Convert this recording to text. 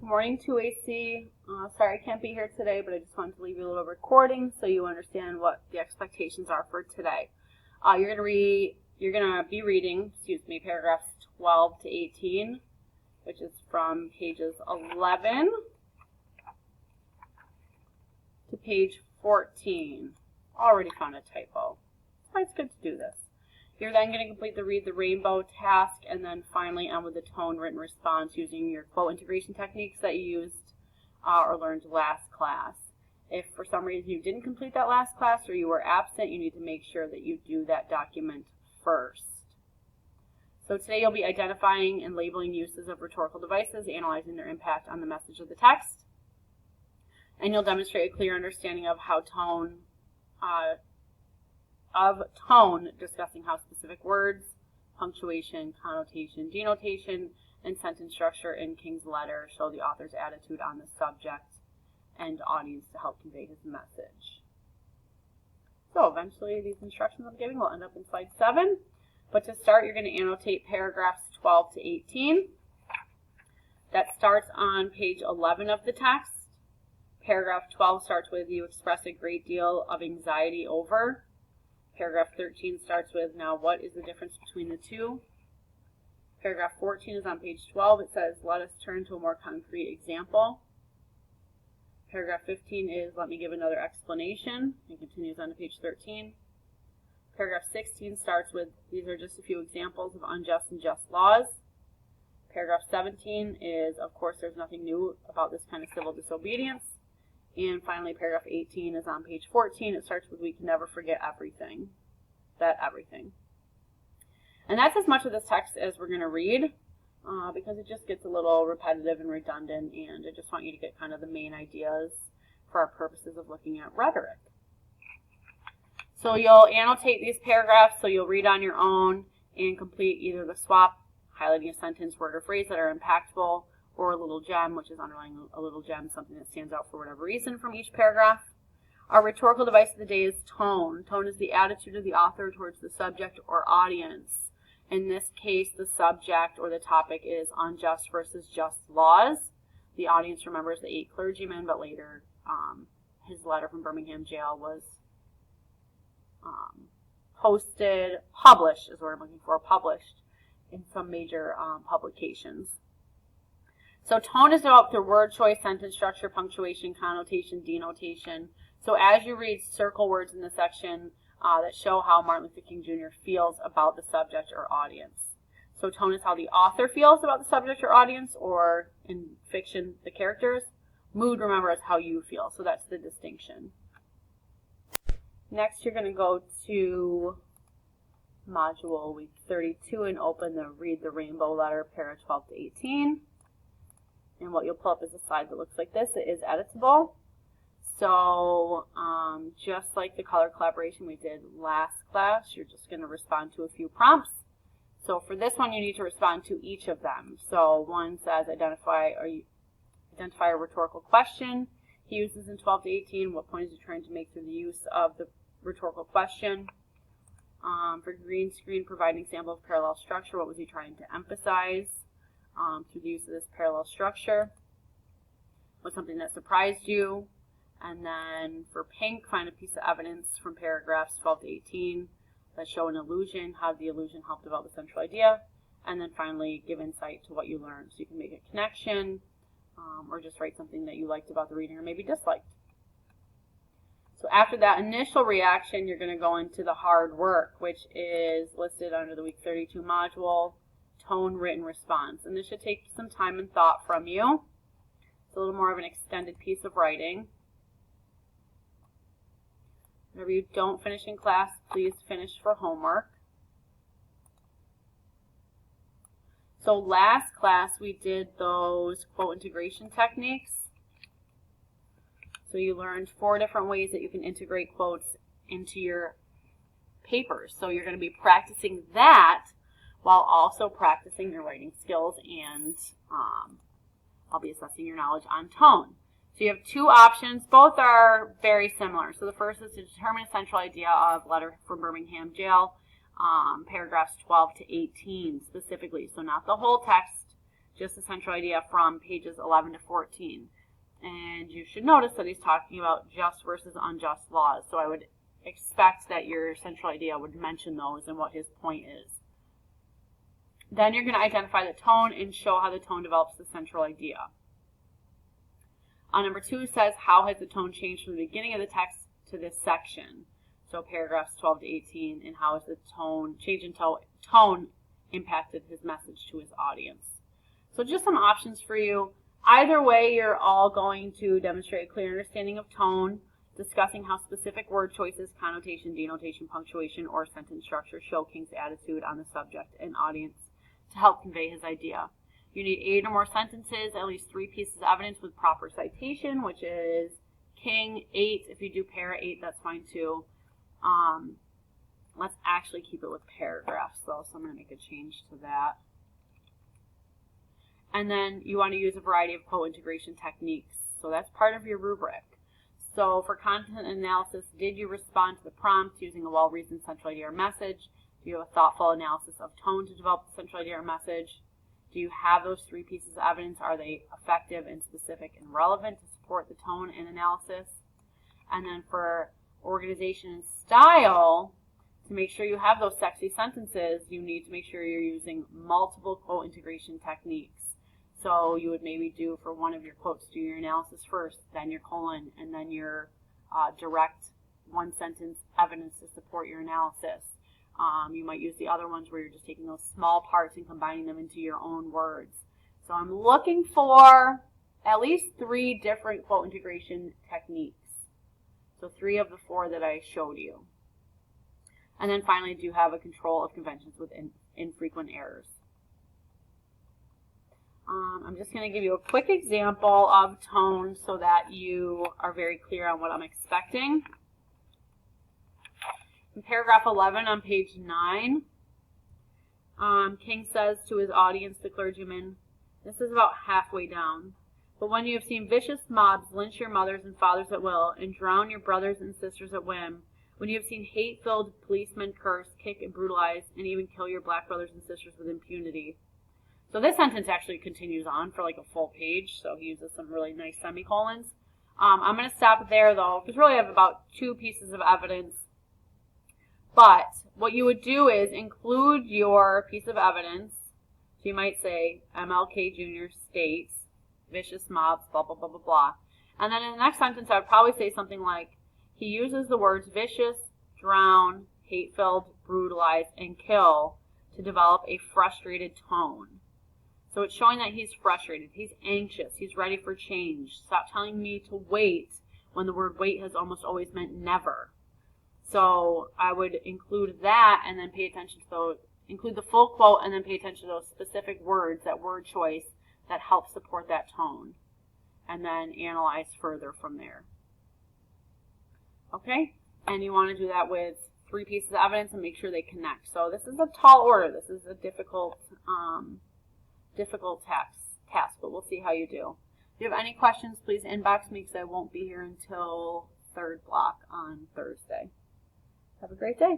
Good morning, 2AC. Sorry I can't be here today, but I just wanted to leave you a little recording so you understand what the expectations are for today. You're gonna be reading, paragraphs 12 to 18, which is from pages 11 to page 14. Already found a typo. It's good to do this. You're then going to complete the Read the Rainbow task and then finally end with a tone written response using your quote integration techniques that you used or learned last class. If for some reason you didn't complete that last class or you were absent, you need to make sure that you do that document first. So today you'll be identifying and labeling uses of rhetorical devices, analyzing their impact on the message of the text, and you'll demonstrate a clear understanding of how tone, discussing how specific words, punctuation, connotation, denotation, and sentence structure in King's letter show the author's attitude on the subject and audience to help convey his message. So eventually these instructions I'm giving will end up in slide 7. But to start, you're going to annotate paragraphs 12 to 18. That starts on page 11 of the text. Paragraph 12 starts with, "You express a great deal of anxiety over." Paragraph 13 starts with, "Now what is the difference between the two?" Paragraph 14 is on page 12. It says, "Let us turn to a more concrete example." Paragraph 15 is, "Let me give another explanation," and continues on to page 13. Paragraph 16 starts with, "These are just a few examples of unjust and just laws." Paragraph 17 is, "Of course, there's nothing new about this kind of civil disobedience." And finally, paragraph 18 is on page 14. It starts with, "We can never forget everything." Everything. And that's as much of this text as we're going to read because it just gets a little repetitive and redundant, and I just want you to get kind of the main ideas for our purposes of looking at rhetoric. So you'll annotate these paragraphs, so you'll read on your own and complete either the swap, highlighting a sentence, word, or phrase that are impactful, or a little gem, which is underlining a little gem, something that stands out for whatever reason from each paragraph. Our rhetorical device of the day is tone. Tone is the attitude of the author towards the subject or audience. In this case, the subject or the topic is unjust versus just laws. The audience remembers the 8 clergymen, but later his letter from Birmingham jail was published is what I'm looking for, published in some major publications. So tone is developed through word choice, sentence structure, punctuation, connotation, denotation. So as you read, circle words in the section that show how Martin Luther King Jr. feels about the subject or audience. So tone is how the author feels about the subject or audience, or in fiction, the characters. Mood, remember, is how you feel. So that's the distinction. Next, you're going to go to module week 32 and open the Read the Rainbow letter, para 12 to 18. And what you'll pull up is a slide that looks like this. It is editable. So just like the color collaboration we did last class, you're just going to respond to a few prompts. So for this one, you need to respond to each of them. So one says identify a rhetorical question he uses in 12 to 18. What point is he trying to make through the use of the rhetorical question? For green screen, provide an example of parallel structure. What was he trying to emphasize through the use of this parallel structure? What's something that surprised you? And then for pink, find a piece of evidence from paragraphs 12 to 18 that show an illusion. How did the illusion help develop the central idea? And then finally, give insight to what you learned. So you can make a connection or just write something that you liked about the reading or maybe disliked. So after that initial reaction, you're going to go into the hard work, which is listed under the week 32 module, tone written response. And this should take some time and thought from you. It's a little more of an extended piece of writing. Whenever you don't finish in class, please finish for homework. So last class we did those quote integration techniques. So you learned 4 different ways that you can integrate quotes into your papers. So you're going to be practicing that while also practicing your writing skills, and I'll be assessing your knowledge on tone. So you have 2 options. Both are very similar. So the first is to determine a central idea of letter from Birmingham jail, paragraphs 12 to 18 specifically. So not the whole text, just the central idea from pages 11 to 14. And you should notice that he's talking about just versus unjust laws. So I would expect that your central idea would mention those and what his point is. Then you're going to identify the tone and show how the tone develops the central idea. Number 2 says, how has the tone changed from the beginning of the text to this section? So paragraphs 12 to 18, and how has the change in tone impacted his message to his audience? So just some options for you. Either way, you're all going to demonstrate a clear understanding of tone, discussing how specific word choices, connotation, denotation, punctuation, or sentence structure show King's attitude on the subject and audience to help convey his idea. You need 8 or more sentences, at least 3 pieces of evidence with proper citation, which is King 8. If you do para 8, that's fine too. Let's actually keep it with paragraphs though, so I'm going to make a change to that. And then you want to use a variety of quote integration techniques. So that's part of your rubric. So for content analysis, did you respond to the prompt using a well-reasoned central idea or message? Do you have a thoughtful analysis of tone to develop the central idea or message? Do you have those 3 pieces of evidence? Are they effective and specific and relevant to support the tone and analysis? And then for organization and style, to make sure you have those sexy sentences, you need to make sure you're using multiple quote integration techniques. So you would maybe do for one of your quotes, do your analysis first, then your colon, and then your direct one-sentence evidence to support your analysis. You might use the other ones where you're just taking those small parts and combining them into your own words. So I'm looking for at least 3 different quote integration techniques. So 3 of the 4 that I showed you. And then finally, do you have a control of conventions with infrequent errors? I'm just going to give you a quick example of tone so that you are very clear on what I'm expecting. In paragraph 11 on page 9, King says to his audience, the clergyman, this is about halfway down, but when you have seen vicious mobs lynch your mothers and fathers at will and drown your brothers and sisters at whim, when you have seen hate-filled policemen curse, kick, and brutalize, and even kill your black brothers and sisters with impunity. So this sentence actually continues on for like a full page, so he uses some really nice semicolons. I'm going to stop there, though, because really I have about 2 pieces of evidence. But what you would do is include your piece of evidence. So you might say, MLK Jr. states, vicious mobs, blah, blah, blah, blah, blah. And then in the next sentence, I would probably say something like, he uses the words vicious, drown, hate-filled, brutalize, and kill to develop a frustrated tone. So it's showing that he's frustrated, he's anxious, he's ready for change. Stop telling me to wait when the word wait has almost always meant never. So I would include that and then pay attention to those, include the full quote and then pay attention to those specific words, that word choice that helps support that tone. And then analyze further from there. Okay? And you want to do that with 3 pieces of evidence and make sure they connect. So this is a tall order. This is a difficult task, but we'll see how you do. If you have any questions, please inbox me because I won't be here until 3rd block on Thursday. Have a great day.